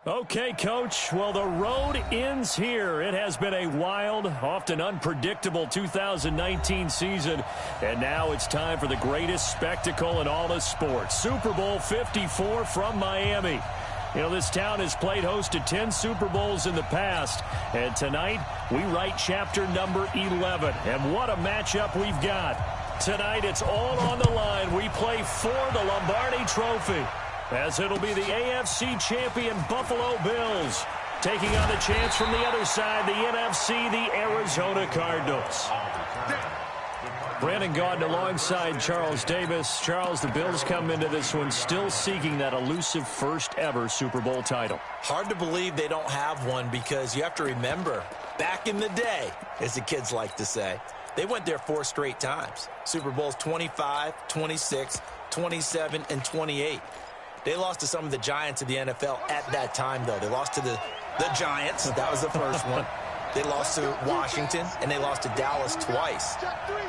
Okay, Coach. Well, the road ends here. It has been a wild, often unpredictable 2019 season. And now it's time for the greatest spectacle in all of sports. Super Bowl 54 from Miami. You know, this town has played host to 10 Super Bowls in the past. And tonight, we write chapter number 11. And what a matchup we've got. Tonight, it's all on the line. We play for the Lombardi Trophy, as it'll be the AFC champion Buffalo Bills taking on the chance from the other side, the NFC, the Arizona Cardinals. Brandon Gaudin alongside Charles Davis. Charles, the Bills come into this one still seeking that elusive first ever Super Bowl title. Hard to believe they don't have one, because you have to remember, back in the day, as the kids like to say, they went there 4 straight times. Super Bowls 25, 26, 27, and 28. They lost to some of the giants of the NFL at that time, though. They lost to the Giants. That was the first one. They lost to Washington, and they lost to Dallas twice.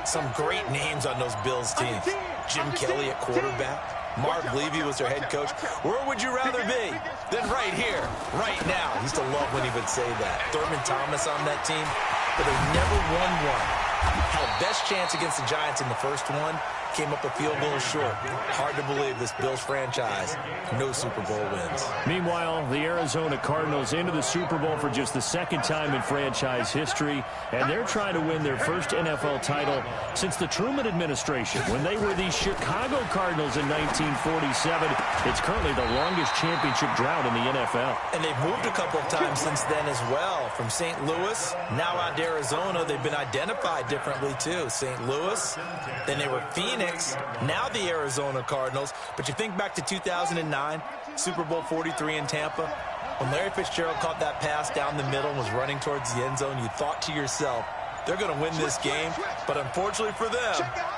Some great names on those Bills teams. Jim Kelly at quarterback. Mark Levy was their head coach. Where would you rather be than right here, right now? He used to love when he would say that. Thurman Thomas on that team, but they never won one. Had a best chance against the Giants in the first one. Came up a field goal short. Hard to believe this Bills franchise, no Super Bowl wins. Meanwhile, the Arizona Cardinals into the Super Bowl for just the second time in franchise history, and they're trying to win their first NFL title since the Truman administration, when they were the Chicago Cardinals in 1947. It's currently the longest championship drought in the NFL. And they've moved a couple of times since then as well. From St. Louis, now out to Arizona, they've been identified differently too. St. Louis, then they were Phoenix, now the Arizona Cardinals. But you think back to 2009, Super Bowl 43 in Tampa, when Larry Fitzgerald caught that pass down the middle and was running towards the end zone, you thought to yourself, they're going to win this game. But unfortunately for them,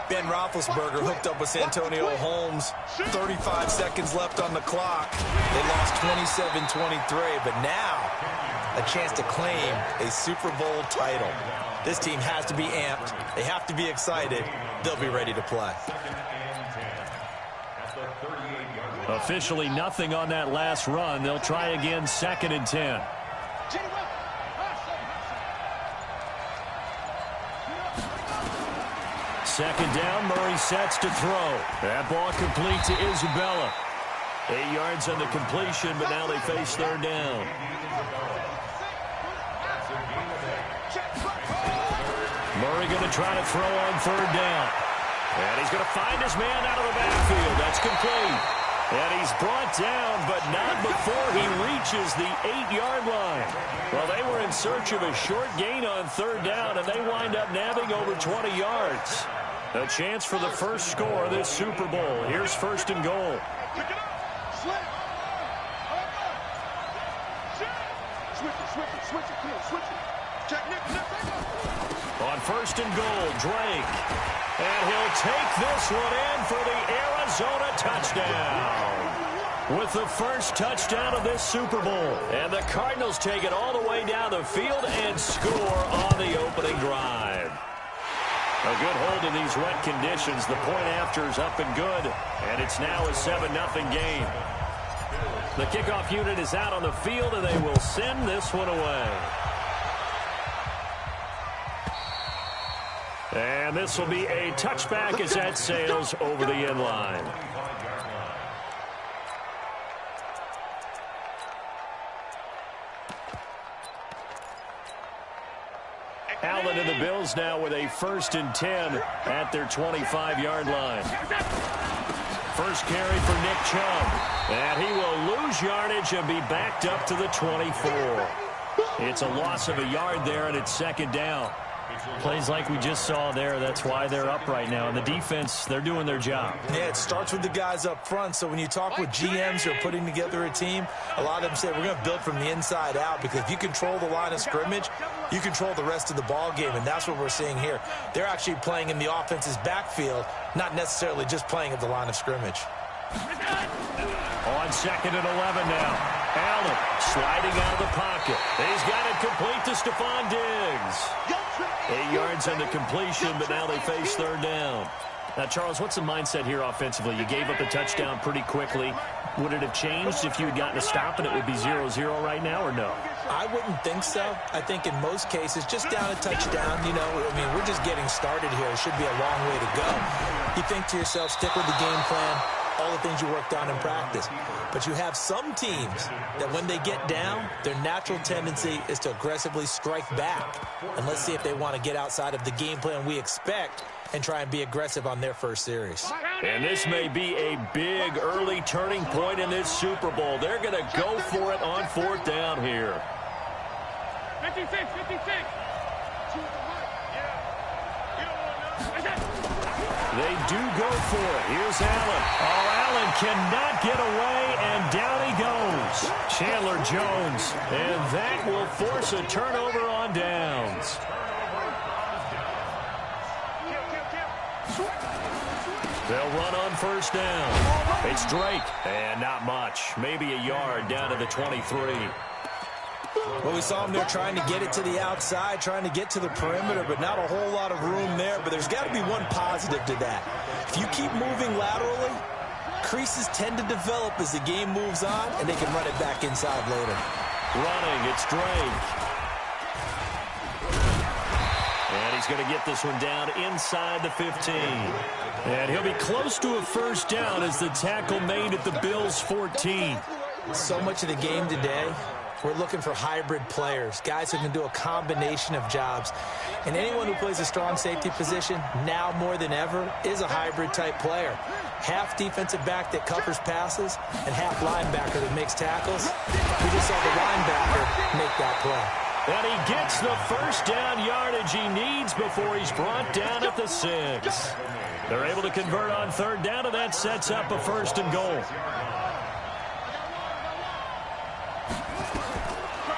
Ben Roethlisberger hooked up with Santonio Holmes. 35 seconds left on the clock. They lost 27-23, but now a chance to claim a Super Bowl title. This team has to be amped. They have to be excited. They'll be ready to play. Officially nothing on that last run. They'll try again, 2nd and 10. Second down, Murray sets to throw. That ball complete to Isabella. 8 yards on the completion, but now they face 3rd down. Murray going to try to throw on 3rd down. And he's going to find his man out of the backfield. That's complete. And he's brought down, but not before he reaches the 8-yard line. Well, they were in search of a short gain on 3rd down, and they wind up nabbing over 20 yards. A chance for the first score of this Super Bowl. Here's 1st and goal. On 1st and goal, Drake. And he'll take this one in for the Arizona touchdown. With the first touchdown of this Super Bowl. And the Cardinals take it all the way down the field and score on the opening drive. A good hold in these wet conditions. The point after is up and good. And it's now a 7-0 game. The kickoff unit is out on the field, and they will send this one away. And this will be a touchback as that sails over the end line. Allen and the Bills now with a 1st and 10 at their 25-yard line. First carry for Nick Chubb. And he will lose yardage and be backed up to the 24. It's a loss of a yard there, and it's 2nd down. Plays like we just saw there. That's why they're up right now. And the defense, they're doing their job. Yeah, it starts with the guys up front. So when you talk with GMs who are putting together a team, a lot of them say we're going to build from the inside out, because if you control the line of scrimmage, you control the rest of the ball game. And that's what we're seeing here. They're actually playing in the offense's backfield, not necessarily just playing at the line of scrimmage. On 2nd and 11 now. Allen sliding out of the pocket. He's got it complete to Stephon Diggs. 8 yards on the completion, but now they face 3rd down. Now, Charles, what's the mindset here offensively? You gave up a touchdown pretty quickly. Would it have changed if you had gotten a stop and it would be 0-0 right now, or no? I wouldn't think so. I think in most cases, just down a touchdown, we're just getting started here. It should be a long way to go. You think to yourself, stick with the game plan, all the things you worked on in practice. But you have some teams that when they get down, their natural tendency is to aggressively strike back. And let's see if they want to get outside of the game plan we expect and try and be aggressive on their first series. And this may be a big early turning point in this Super Bowl. They're going to go for it on 4th down here. 56. They do go for it. Here's Allen. Oh, Allen cannot get away, and down he goes. Chandler Jones. And that will force a turnover on downs. They'll run on 1st down. It's Drake. And not much. Maybe a yard down to the 23. Well, we saw him there trying to get it to the outside, trying to get to the perimeter, but not a whole lot of room there. But there's got to be one positive to that. If you keep moving laterally, creases tend to develop as the game moves on, and they can run it back inside later. Running, it's Drake. And he's going to get this one down inside the 15. And he'll be close to a 1st down as the tackle made at the Bills' 14. So much of the game today, we're looking for hybrid players, guys who can do a combination of jobs. And anyone who plays a strong safety position, now more than ever, is a hybrid-type player. Half defensive back that covers passes and half linebacker that makes tackles. We just saw the linebacker make that play. And he gets the 1st down yardage he needs before he's brought down at the 6. They're able to convert on 3rd down, and that sets up a 1st and goal.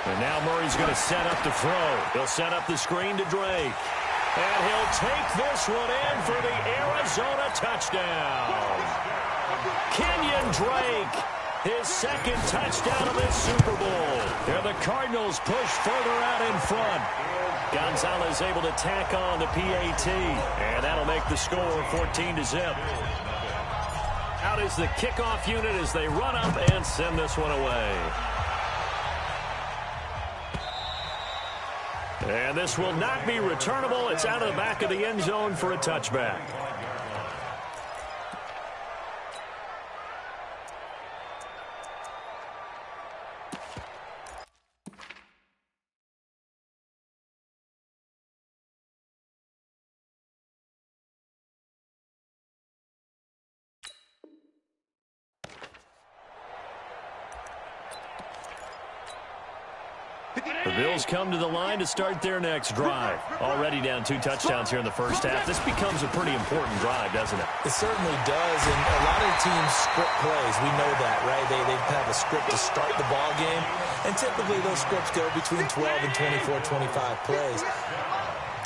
And now Murray's going to set up to throw. He'll set up the screen to Drake. And he'll take this one in for the Arizona touchdown. Kenyon Drake, his 2nd touchdown of this Super Bowl. And the Cardinals push further out in front. Gonzalez able to tack on the PAT. And that'll make the score 14-0. Out is the kickoff unit as they run up and send this one away. And this will not be returnable. It's out of the back of the end zone for a touchback. The Bills come to the line to start their next drive. Already down 2 touchdowns here in the 1st half. This becomes a pretty important drive, doesn't it? It certainly does, and a lot of teams script plays. We know that, right? They have a script to start the ball game, and typically those scripts go between 12 and 24, 25 plays.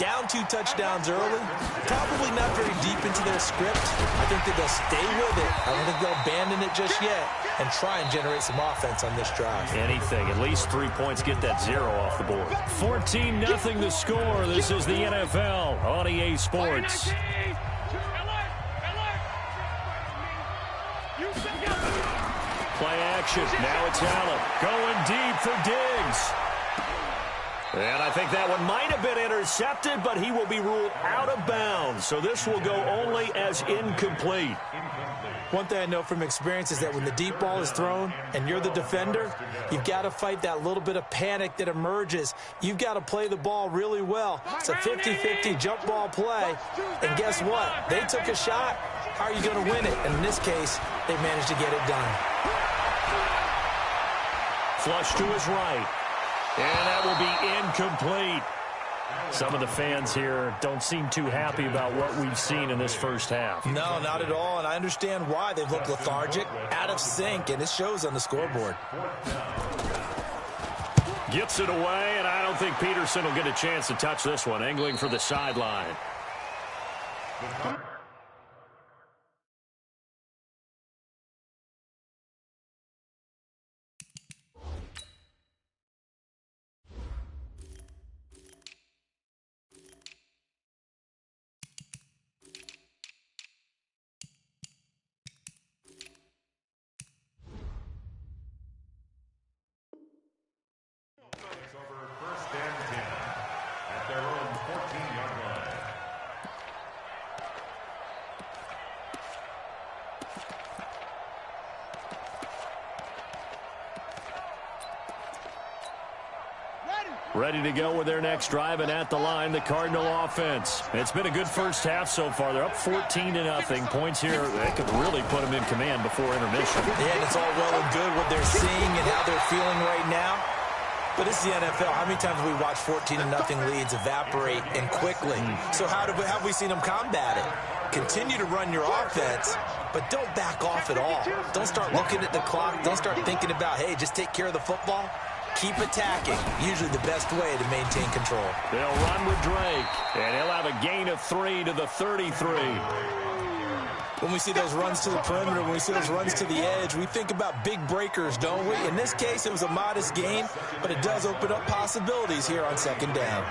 Down 2 touchdowns early, probably not very deep into their script. I think that they'll stay with it. I don't think they'll abandon it just yet and try and generate some offense on this drive. Anything. At least 3 points. Get that 0 off the board. 14-0 the score. This is the NFL on EA Sports. Play action. Now it's Allen. Going deep for Diggs. And I think that one might have been intercepted, but he will be ruled out of bounds. So this will go only as incomplete. One thing I know from experience is that when the deep ball is thrown and you're the defender, you've got to fight that little bit of panic that emerges. You've got to play the ball really well. It's a 50-50 jump ball play. And guess what? They took a shot. How are you going to win it? And in this case, they managed to get it done. Flush to his right. And that will be incomplete. Some of the fans here don't seem too happy about what we've seen in this 1st half. No, not at all, and I understand why. They've looked lethargic, out of sync, and it shows on the scoreboard. Gets it away, and I don't think Peterson will get a chance to touch this one. Angling for the sideline. Ready to go with their next drive, and at the line, the Cardinal offense. It's been a good first half so far. They're up 14-0. Points here, they could really put them in command before intermission. Yeah, and it's all well and good what they're seeing and how they're feeling right now. But it's the NFL. How many times have we watched 14-0 leads evaporate and quickly? So how have we seen them combat it? Continue to run your offense, but don't back off at all. Don't start looking at the clock. Don't start thinking about, hey, just take care of the football. Keep attacking. Usually the best way to maintain control. They'll run with Drake, and he'll have a gain of 3 to the 33. When we see those runs to the perimeter, when we see those runs to the edge, we think about big breakers, don't we? In this case, it was a modest gain, but it does open up possibilities here on second down.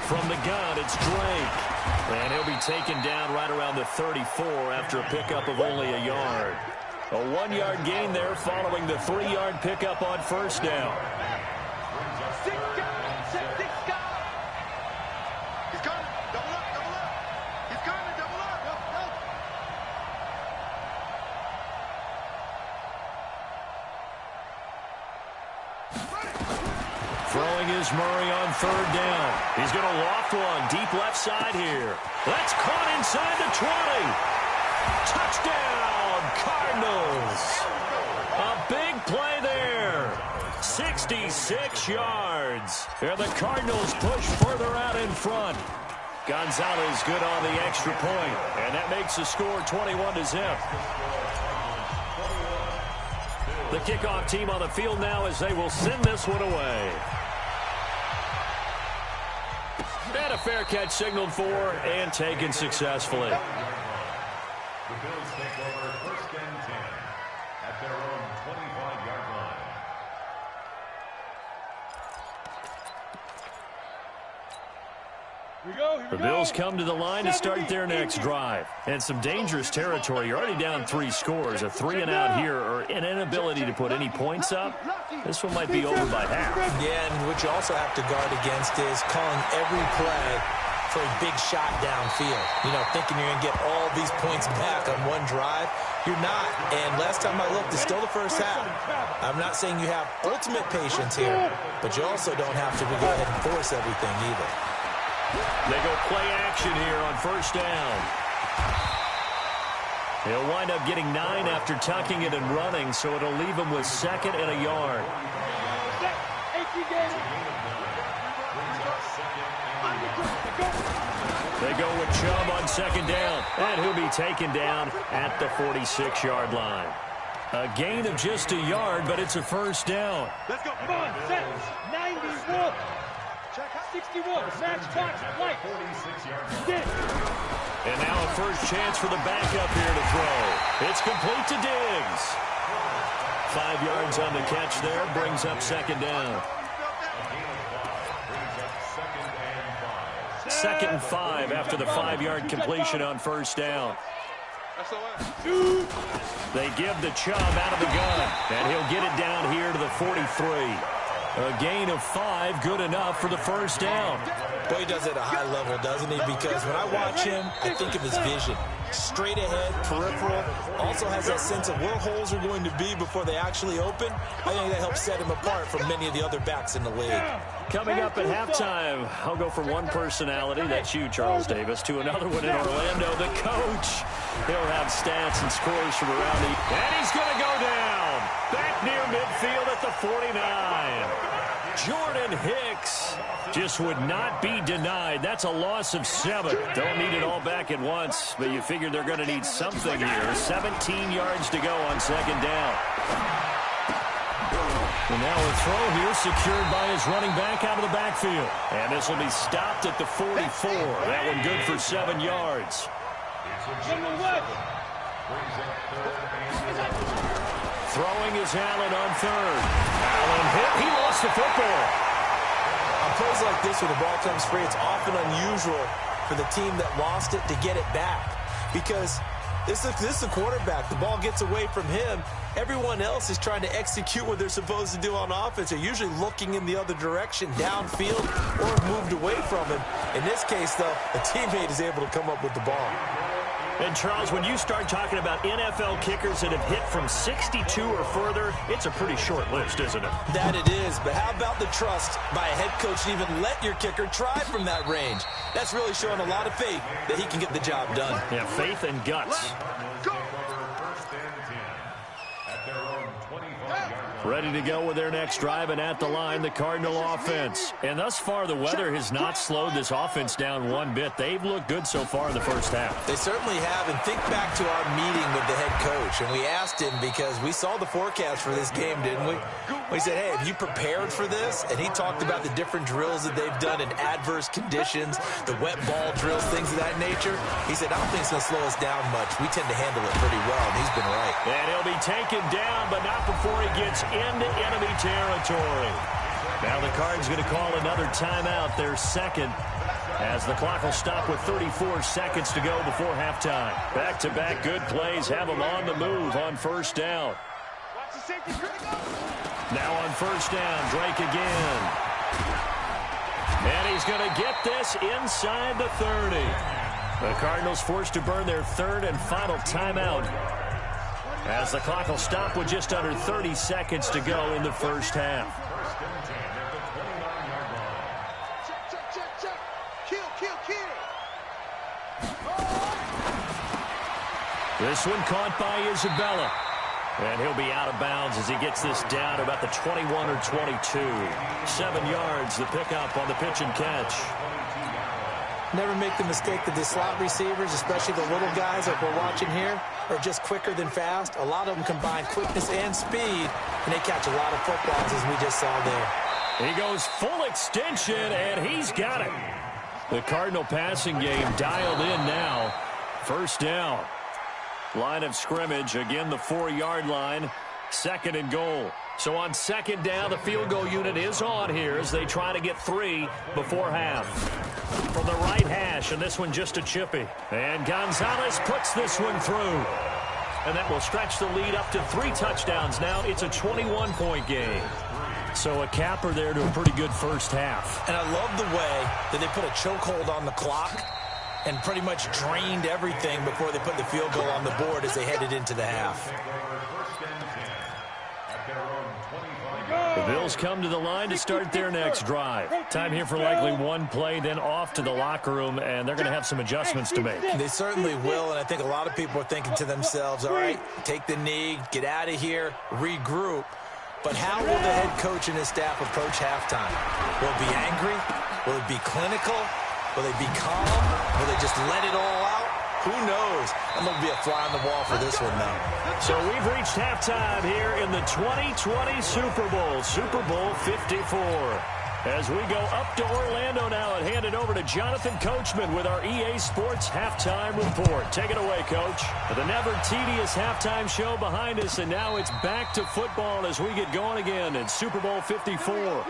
From the gun, it's Drake. And he'll be taken down right around the 34 after a pickup of only a yard. A 1-yard gain there following the 3-yard pickup on first down. Throwing is Murray on third down. He's going to loft one deep left side here. That's caught inside the 20. Touchdown, Cardinals. A big play there. 66 yards. And the Cardinals push further out in front. Gonzalez good on the extra point, and that makes the score 21-0. The kickoff team on the field now as they will send this one away. And a fair catch signaled for and taken successfully. The Bills take over first and 10 at their own 25-yard line. The Bills come to the line to start their next drive. And some dangerous territory. You're already down 3 scores. A 3-and-out here or an inability to put any points up. This one might be over by half. Yeah, and what you also have to guard against is calling every play for a big shot downfield. You know, thinking you're going to get all these points back on one drive. You're not. And last time I looked, it's still the first half. I'm not saying you have ultimate patience here, but you also don't have to go ahead and force everything either. They go play action here on first down. He'll wind up getting 9 after tucking it and running, so it'll leave him with 2nd and a yard. They go with Chubb on 2nd down, and he'll be taken down at the 46-yard line. A gain of just a yard, but it's a first down. Let's go. Come on, set. 91. 61. Match clock. Light. 46 yards. And now a first chance for the backup here to throw. It's complete to Diggs. 5 yards on the catch there. Brings up 2nd down. 2nd and 5 after the 5-yard completion on first down. They give the Chubb out of the gun, and he'll get it down here to the 43. A gain of 5, good enough for the first down. Boy, he does it at a high level, doesn't he? Because when I watch him, I think of his vision. Straight ahead, peripheral. Also has that sense of where holes are going to be before they actually open. I think that helps set him apart from many of the other backs in the league. Coming up at halftime, I'll go from one personality, that's you, Charles Davis, to another one in Orlando, the coach. He'll have stats and scores from around the... And he's going to go down. Back near midfield at the 49. Jordan Hicks just would not be denied. That's a loss of 7. Don't need it all back at once, but you figure they're going to need something here. 17 yards to go on 2nd down. And now a throw here secured by his running back out of the backfield. And this will be stopped at the 44. That one good for 7 yards. Throwing is Allen on 3rd. Allen hit. He lost the football. On plays like this where the ball comes free, it's often unusual for the team that lost it to get it back. Because this is the quarterback. The ball gets away from him. Everyone else is trying to execute what they're supposed to do on offense. They're usually looking in the other direction, downfield, or moved away from him. In this case, though, a teammate is able to come up with the ball. And, Charles, when you start talking about NFL kickers that have hit from 62 or further, it's a pretty short list, isn't it? That it is, but how about the trust by a head coach to even let your kicker try from that range? That's really showing a lot of faith that he can get the job done. Yeah, faith and guts. Ready to go with their next drive, and at the line, the Cardinal offense. And thus far, the weather has not slowed this offense down one bit. They've looked good so far in the first half. They certainly have, and think back to our meeting with the head coach, and we asked him because we saw the forecast for this game, didn't we? We said, hey, have you prepared for this? And he talked about the different drills that they've done in adverse conditions, the wet ball drills, things of that nature. He said, I don't think it's going to slow us down much. We tend to handle it pretty well, and he's been right. And he'll be taken down, but not before he gets into enemy territory. Now the Card's going to call another timeout, their second, as the clock will stop with 34 seconds to go before halftime. Back-to-back good plays have them on the move on first down. Now on first down, Drake again. And he's going to get this inside the 30. The Cardinals forced to burn their third and final timeout, as the clock will stop with just under 30 seconds to go in the first half. This one caught by Isabella. And he'll be out of bounds as he gets this down about the 21 or 22. 7 yards, the pickup on the pitch and catch. Never make the mistake that the slot receivers, especially the little guys like we're watching here, are just quicker than fast. A lot of them combine quickness and speed, and they catch a lot of footballs, as we just saw there. He goes full extension, and he's got it. The Cardinal passing game dialed in now. First down. Line of scrimmage, again the 4-yard line, second and goal. So on second down, the field goal unit is on here as they try to get 3 before half. From the right hash, and this one just a chippy. And Gonzalez puts this one through. And that will stretch the lead up to 3 touchdowns now. It's a 21-point game. So a capper there to a pretty good first half. And I love the way that they put a chokehold on the clock and pretty much drained everything before they put the field goal on the board as they headed into the half. The Bills come to the line to start their next drive. Time here for likely one play, then off to the locker room, and they're going to have some adjustments to make. They certainly will, and I think a lot of people are thinking to themselves, all right, take the knee, get out of here, regroup. But how will the head coach and his staff approach halftime? Will it be angry? Will it be clinical? Will they be calm? Will they just let it all out? Who knows? I'm going to be a fly on the wall for this one now. So we've reached halftime here in the 2020 Super Bowl, Super Bowl 54. As we go up to Orlando now and hand it over to Jonathan Coachman with our EA Sports Halftime Report. Take it away, Coach. The never-tedious halftime show behind us, and now it's back to football as we get going again in Super Bowl 54.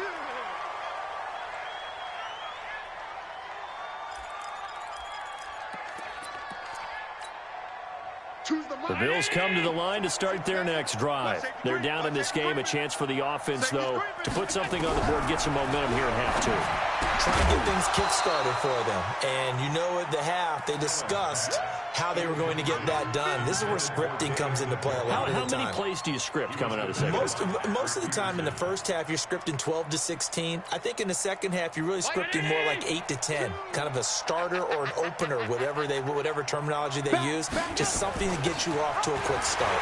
The Bills come to the line to start their next drive. They're down in this game. A chance for the offense, though, to put something on the board, get some momentum here in half two. Trying to get things kick-started for them. And you know at the half, they discussed how they were going to get that done. This is where scripting comes into play a lot of the time. How many plays do you script coming out of second? Most of the time in the first half, you're scripting 12 to 16. I think in the second half, you're really scripting more like 8 to 10. Kind of a starter or an opener, whatever terminology they use. Just something to get you off to a quick start.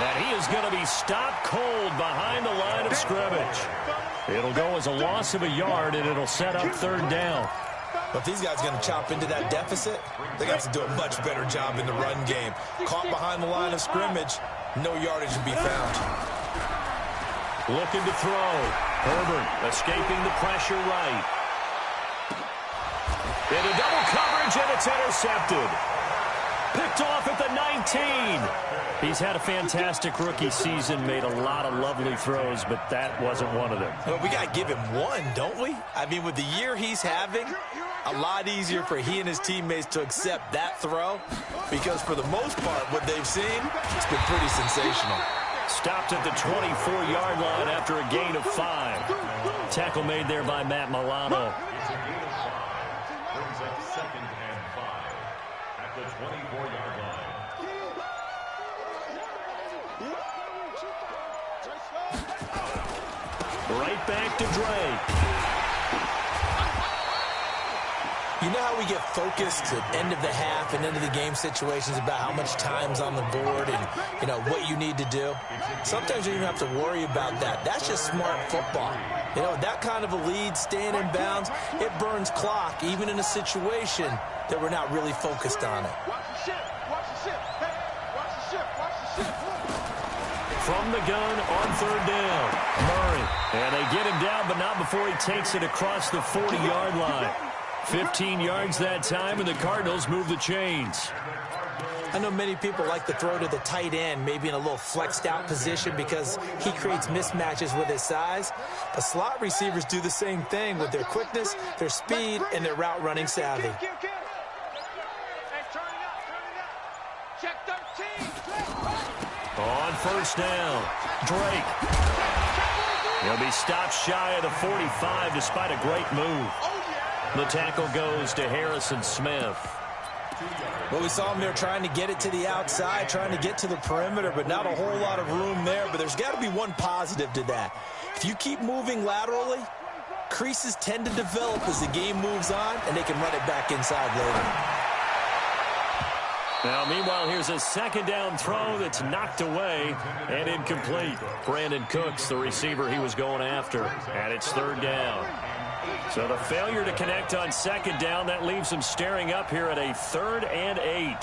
And he is going to be stopped cold behind the line of scrimmage. It'll go as a loss of a yard, and it'll set up third down. But if these guys are going to chop into that deficit, they got to do a much better job in the run game. Caught behind the line of scrimmage, no yardage to be found. Looking to throw. Herbert escaping the pressure right. Into double coverage, and it's intercepted. Picked off at the 19. He's had a fantastic rookie season, made a lot of lovely throws, but that wasn't one of them. Well, we got to give him one, don't we? I mean, with the year he's having, a lot easier for he and his teammates to accept that throw, because for the most part, what they've seen, it's been pretty sensational. Stopped at the 24-yard line after a gain of 5. Tackle made there by Matt Milano. the 24-yard line. Right back to Drake. You know how we get focused at end of the half and into the game situations about how much time's on the board and, you know, what you need to do? Sometimes you don't even have to worry about that. That's just smart football. You know, that kind of a lead, staying in bounds, it burns clock, even in a situation that we're not really focused on it. From the gun on third down, Murray. And they get him down, but not before he takes it across the 40-yard line. 15 yards that time, and the Cardinals move the chains. I know many people like to throw to the tight end, maybe in a little flexed out position because he creates mismatches with his size. But slot receivers do the same thing with their quickness, their speed, and their route running savvy. On first down, Drake. He'll be stopped shy of the 45 despite a great move. The tackle goes to Harrison Smith. Well, we saw him there trying to get it to the outside, trying to get to the perimeter, but not a whole lot of room there. But there's got to be one positive to that. If you keep moving laterally, creases tend to develop as the game moves on, and they can run it back inside later. Now, meanwhile, here's a second down throw that's knocked away and incomplete. Brandon Cooks, the receiver he was going after, and it's third down. So the failure to connect on second down, that leaves him staring up here at a 3rd and 8. Hey,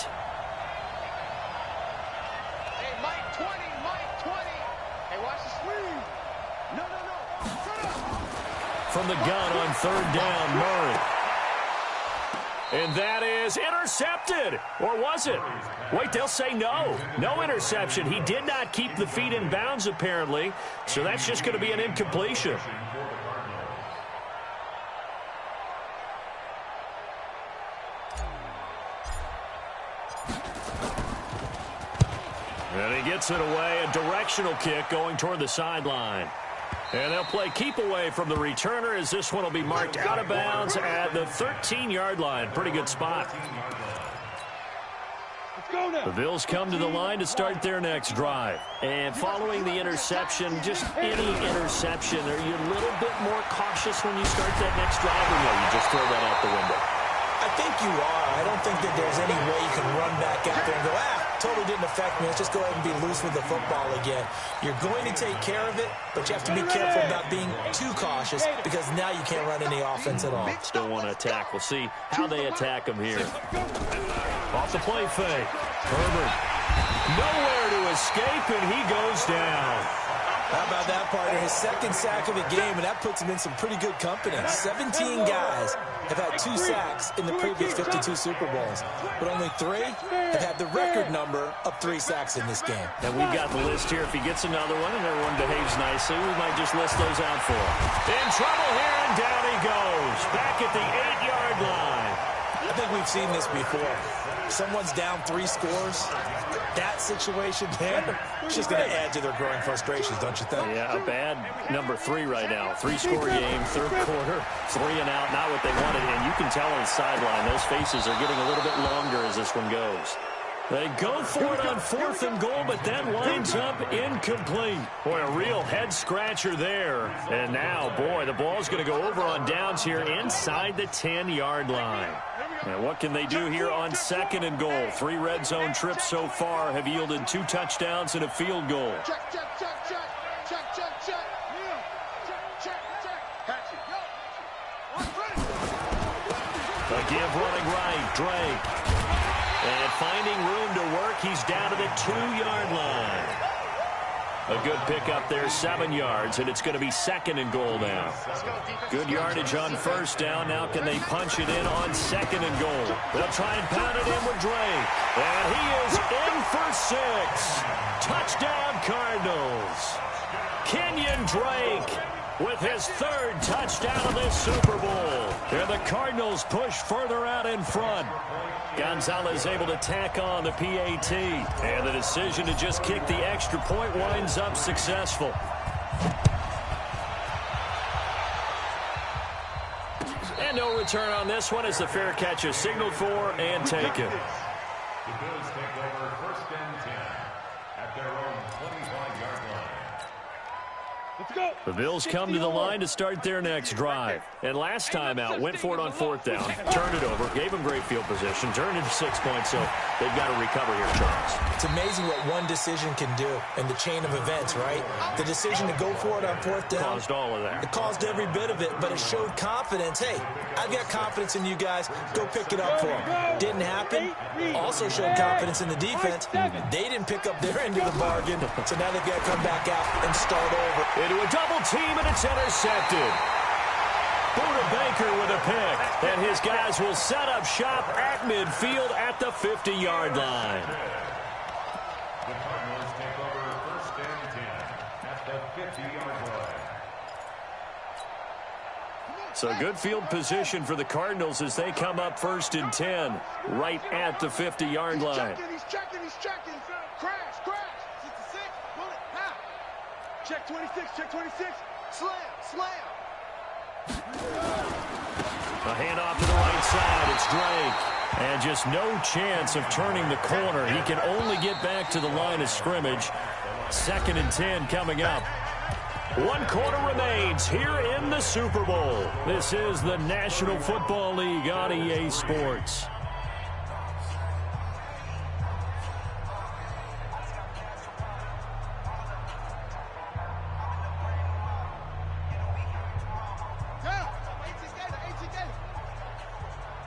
Mike 20, Mike 20. Hey, watch the sleeve. No. From the gun on third down, Murray. And that is intercepted. Or was it? Wait, they'll say no. No interception. He did not keep the feet in bounds, apparently. So that's just going to be an incompletion. And he gets it away. A directional kick going toward the sideline. And they'll play keep away from the returner as this one will be marked out of bounds at the 13-yard line. Pretty good spot. The Bills come to the line to start their next drive. And following the interception, just any interception, are you a little bit more cautious when you start that next drive, or no, you just throw that out the window? I think you are. I don't think that there's any way you can run back out there and go, totally didn't affect me. Let's just go ahead and be loose with the football again. You're going to take care of it, but you have to be careful about being too cautious because now you can't run any offense at all. Still want to attack. We'll see how they attack him here. Off the play fake. Herbert. Nowhere to escape, and he goes down. How about that, partner? His second sack of the game, and that puts him in some pretty good company. 17 guys have had 2 sacks in the previous 52 Super Bowls, but only 3 have had the record number of 3 sacks in this game. And we've got the list here. If he gets another one and everyone behaves nicely, we might just list those out for him. In trouble here, and down he goes. Back at the 8-yard line. I think we've seen this before. Someone's down 3 scores. That situation there, it's just going to add to their growing frustrations, don't you think? Yeah, a bad number 3 right now. 3-score game, third quarter, 3 and out, not what they wanted. And you can tell on the sideline, those faces are getting a little bit longer as this one goes. They go for it on 4th and goal, but that winds up incomplete. Boy, a real head-scratcher there. And now, boy, the ball's going to go over on downs here inside the 10-yard line. And what can they do here on 2nd and goal? 3 red zone trips so far have yielded 2 touchdowns and a field goal. Check. A give running right, Drake. And finding room to work, he's down to the 2-yard line. A good pickup there, 7 yards, and it's going to be 2nd and goal now. Good yardage on first down. Now can they punch it in on 2nd and goal? They'll try and pound it in with Drake. And he is in for 6. Touchdown, Cardinals. Kenyon Drake with his 3rd touchdown of this Super Bowl. And the Cardinals push further out in front. Gonzalez able to tack on the PAT. And the decision to just kick the extra point winds up successful. And no return on this one as the fair catch is signaled for and taken. The Bills take over 1st and 10 at their own 25-yard line. Let's go. The Bills come to the line to start their next drive. And last time out, went for it on 4th down, turned it over, gave them great field position, turned into 6 points, so they've got to recover here, Charles. It's amazing what one decision can do in the chain of events, right? The decision to go for it on 4th down. Caused all of that. It caused every bit of it, but it showed confidence. Hey, I've got confidence in you guys. Go pick it up for them. Didn't happen. Also showed confidence in the defense. They didn't pick up their end of the bargain, so now they've got to come back out and start over. Into a double team, and it's intercepted. Buda Baker with a pick, and his guys will set up shop at midfield at the 50-yard line. The Cardinals take over 1st and 10 at the 50-yard line. So good field position for the Cardinals as they come up 1st and 10 right at the 50-yard line. He's checking. Crash. 66, bullet, now. Check 26, slam. A handoff to the right side. It's Drake. And just no chance of turning the corner. He can only get back to the line of scrimmage. 2nd and 10 coming up. 1 quarter remains here in the Super Bowl. This is the National Football League on EA Sports.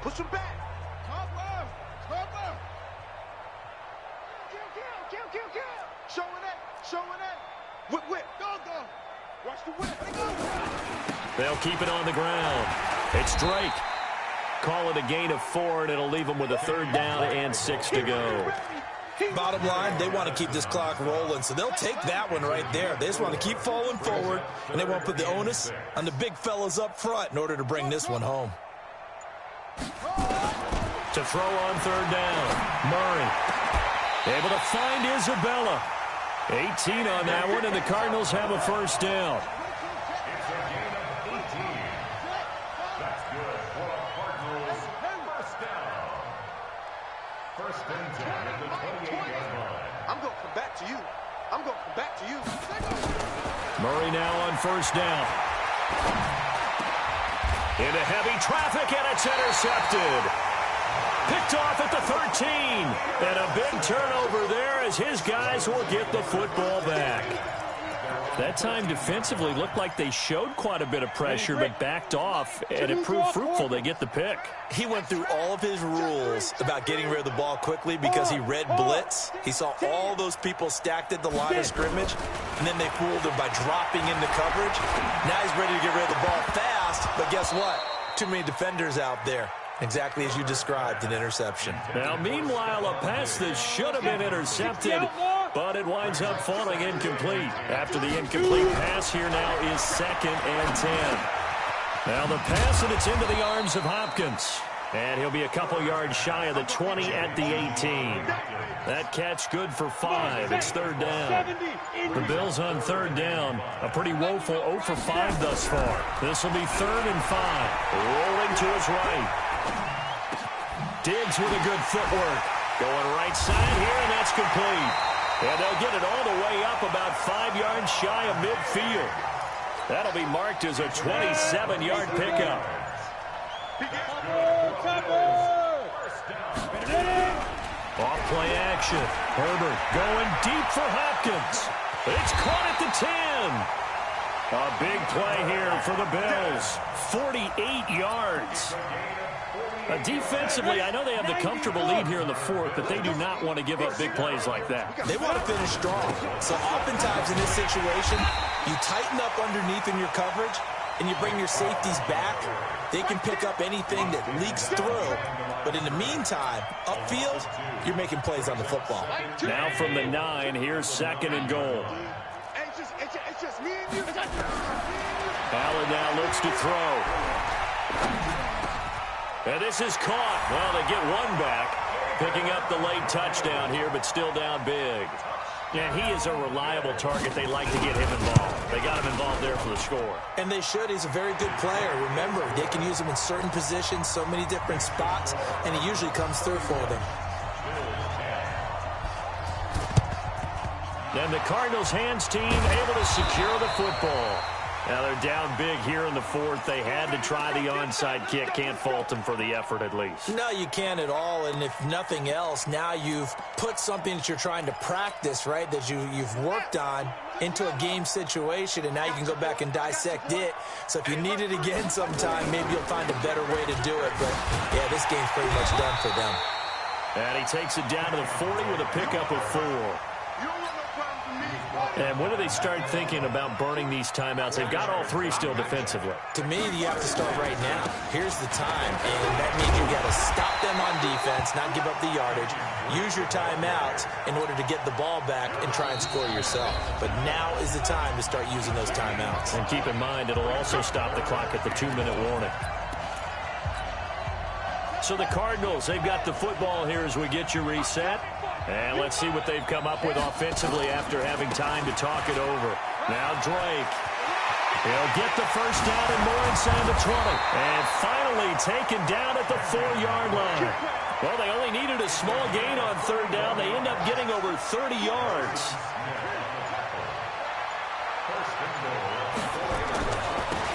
Push him back. Cover. Kill. Showing that. Whip. Go. Watch the whip. They'll keep it on the ground. It's Drake. Call it a gain of 4, and it'll leave them with a 3rd down and 6 to go. Bottom line, they want to keep this clock rolling, so they'll take that one right there. They just want to keep falling forward, and they want to put the onus on the big fellas up front in order to bring this one home. To throw on 3rd down. Murray able to find Isabella. 18 on that one, and the Cardinals have a 1st down. It's a gain of 18. That's good for a Cardinals 1st down. 1st and 10 at the 28-yard line. I'm going to come back to you. Murray now on 1st down. Into heavy traffic, and it's intercepted. Picked off at the 13. And a big turnover there as his guys will get the football back. That time defensively looked like they showed quite a bit of pressure but backed off, and it proved fruitful. They get the pick. He went through all of his rules about getting rid of the ball quickly because he read blitz. He saw all those people stacked at the line of scrimmage, and then they fooled him by dropping into coverage. Now he's ready to get rid of the ball fast, but guess what? Too many defenders out there. Exactly as you described, an interception. Now, meanwhile, a pass that should have been intercepted, but it winds up falling incomplete. After the incomplete pass, here now is 2nd and 10. Now the pass, and it's into the arms of Hopkins. And he'll be a couple yards shy of the 20 at the 18. That catch good for 5. It's 3rd down. The Bills on 3rd down. A pretty woeful 0 for 5 thus far. This will be 3rd and 5. Rolling to his right. Diggs with a good footwork. Going right side here, and that's complete. And they'll get it all the way up about 5 yards shy of midfield. That'll be marked as a 27-yard pickup. Off play action. Herbert going deep for Hopkins. It's caught at the 10. A big play here for the Bills. 48 yards. Defensively, I know they have the comfortable lead here in the 4th, but they do not want to give up big plays like that. They want to finish strong. So oftentimes in this situation, you tighten up underneath in your coverage, and you bring your safeties back. They can pick up anything that leaks through. But in the meantime, upfield, you're making plays on the football. Now from the 9, here's 2nd and goal. It's just me and you. Allen now looks to throw. And this is caught. Well, they get one back, picking up the late touchdown here, but still down big. Yeah, he is a reliable target. They like to get him involved. They got him involved there for the score. And they should. He's a very good player. Remember, they can use him in certain positions, so many different spots, and he usually comes through for them. And the Cardinals hands team able to secure the football. Now they're down big here in the fourth. They had to try the onside kick. Can't fault them for the effort at least. No, you can't at all. And if nothing else, now you've put something that you're trying to practice, right, that you've worked on into a game situation, and now you can go back and dissect it. So if you need it again sometime, maybe you'll find a better way to do it. But, yeah, this game's pretty much done for them. And he takes it down to the 40 with a pickup of 4. And when do they start thinking about burning these timeouts? They've got all 3 still defensively. To me, you have to start right now. Here's the time, and that means you got to stop them on defense, not give up the yardage, use your timeouts in order to get the ball back and try and score yourself. But now is the time to start using those timeouts. And keep in mind, it'll also stop the clock at the 2-minute warning. So the Cardinals, they've got the football here as we get you reset. And let's see what they've come up with offensively after having time to talk it over. Now Drake. He'll get the first down and more inside the 20. And finally taken down at the 4-yard line. Well, they only needed a small gain on 3rd down. They end up getting over 30 yards.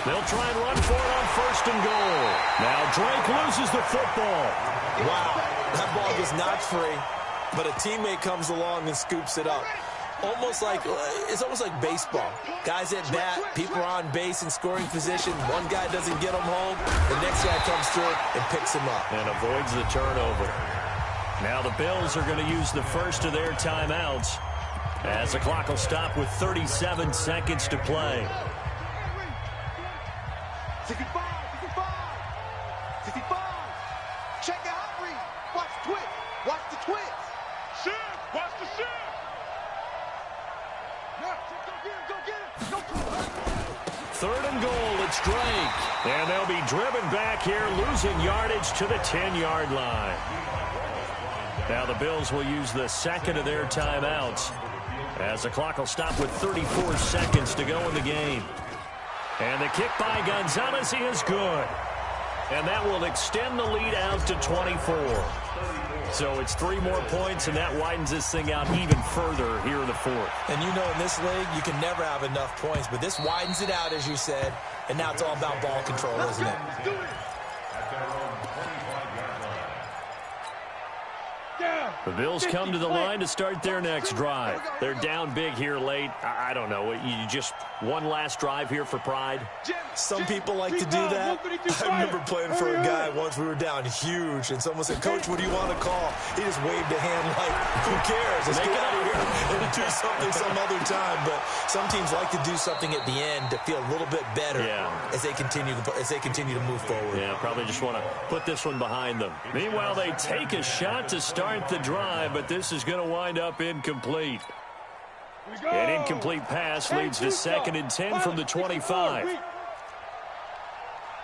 They'll try and run for it on 1st and goal. Now Drake loses the football. Wow, that ball was not free. But a teammate comes along and scoops it up. It's almost like baseball. Guys at bat, people are on base in scoring position. One guy doesn't get him home. The next guy comes through and picks him up. And avoids the turnover. Now the Bills are going to use the first of their timeouts as the clock will stop with 37 seconds to play. 65. Check out hot read. Watch twist. Watch the twist. Shift. Watch the shift. Go get him. 3rd and goal. It's Drake. And they'll be driven back here, losing yardage to the 10-yard line. Now the Bills will use the second of their timeouts as the clock will stop with 34 seconds to go in the game. And the kick by Gonzalez is good. And that will extend the lead out to 24. So it's 3 more points, and that widens this thing out even further here in the 4th. And you know, in this league, you can never have enough points. But this widens it out, as you said. And now it's all about ball control, isn't it? The Bills come to the line to start their next drive. They're down big here late. I don't know. You just one last drive here for pride? Some people like to do that. I remember playing for a guy once. We were down huge, and someone said, "Coach, what do you want to call?" He just waved a hand like, "Who cares? Let's get out of here and do something some other time." But some teams like to do something at the end to feel a little bit better as they continue to move forward. Yeah, probably just want to put this one behind them. Meanwhile, they take a shot to start the drive, but this is going to wind up incomplete. An incomplete pass leads to 2nd and 10 from the 25.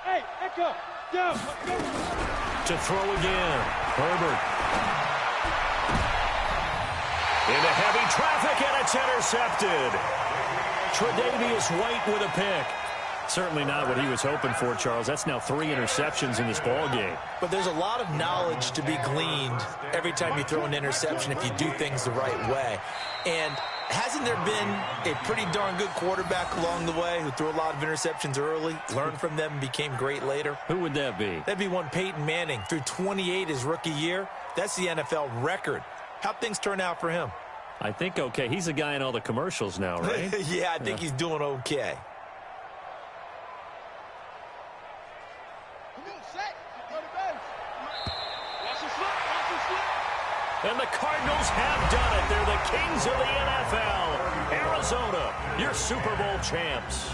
Hey, Echo, down. To throw again, Herbert. Into heavy traffic, and it's intercepted. Tre'Davious White with a pick. Certainly not what he was hoping for, Charles. That's now 3 interceptions in this ball game. But there's a lot of knowledge to be gleaned every time you throw an interception if you do things the right way. And hasn't there been a pretty darn good quarterback along the way who threw a lot of interceptions early, learned from them, and became great later? Who would that be? That'd be one Peyton Manning. Threw 28 his rookie year. That's the NFL record. How'd things turn out for him? I think okay. He's the guy in all the commercials now, right? Yeah, I think he's doing okay. And the Cardinals have done it. They're the kings of the NFL. Arizona, your Super Bowl champs.